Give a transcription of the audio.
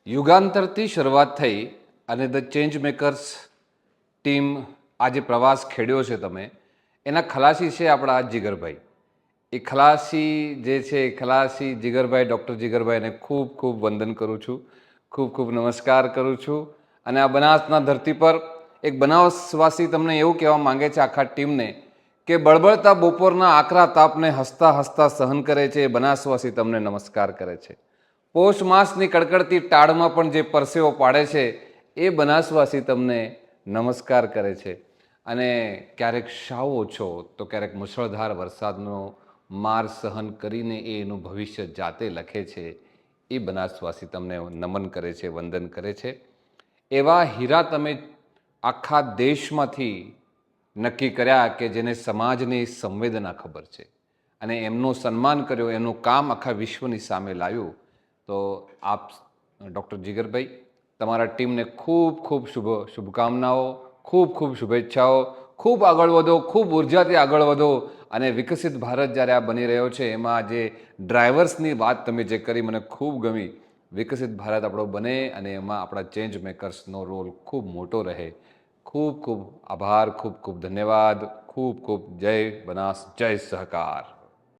યુગાંતરથી શરૂઆત થઈ અને ધ ચેન્જ મેકર્સ ટીમ આ જે પ્રવાસ ખેડ્યો છે તમે, એના ખલાસી છે આપણા જીગરભાઈ. એ ખલાસી જે છે એ ખલાસી જીગરભાઈ, ડૉક્ટર જીગરભાઈને ખૂબ ખૂબ વંદન કરું છું, ખૂબ ખૂબ નમસ્કાર કરું છું. અને આ બનાસના ધરતી પર એક બનાસવાસી તમને એવું કહેવા માંગે છે આખા ટીમને કે બળબળતા બપોરના આકરા તાપને હસતા હસતા સહન કરે છે એ બનાસવાસી તમને નમસ્કાર કરે છે. પોષ માસની કડકડતી ટાળમાં પણ જે પરસેવો પાડે છે એ બનાસવાસી તમને નમસ્કાર કરે છે. અને ક્યારેક સાવ ઓછો તો ક્યારેક મુશળધાર વરસાદનો માર સહન કરીને એનું ભવિષ્ય જાતે લખે છે એ બનાસવાસી તમને નમન કરે છે, વંદન કરે છે. એવા હીરા તમે આખા દેશમાંથી નક્કી કર્યા કે જેને સમાજની સંવેદના ખબર છે અને એમનું સન્માન કર્યો, એનું કામ આખા વિશ્વની સામે લાવ્યું. તો આપ ડૉક્ટર જીગરભાઈ, તમારા ટીમને ખૂબ ખૂબ શુભકામનાઓ, ખૂબ ખૂબ શુભેચ્છાઓ. ખૂબ આગળ વધો, ખૂબ ઉર્જાથી આગળ વધો. અને વિકસિત ભારત જ્યારે આ બની રહ્યો છે એમાં જે ડ્રાઈવર્સની વાત તમે જે કરી મને ખૂબ ગમી. વિકસિત ભારત આપણો બને અને એમાં આપણા ચેન્જ મેકર્સનો રોલ ખૂબ મોટો રહે. ખૂબ ખૂબ આભાર, ખૂબ ખૂબ ધન્યવાદ, ખૂબ ખૂબ જય બનાસ, જય સહકાર.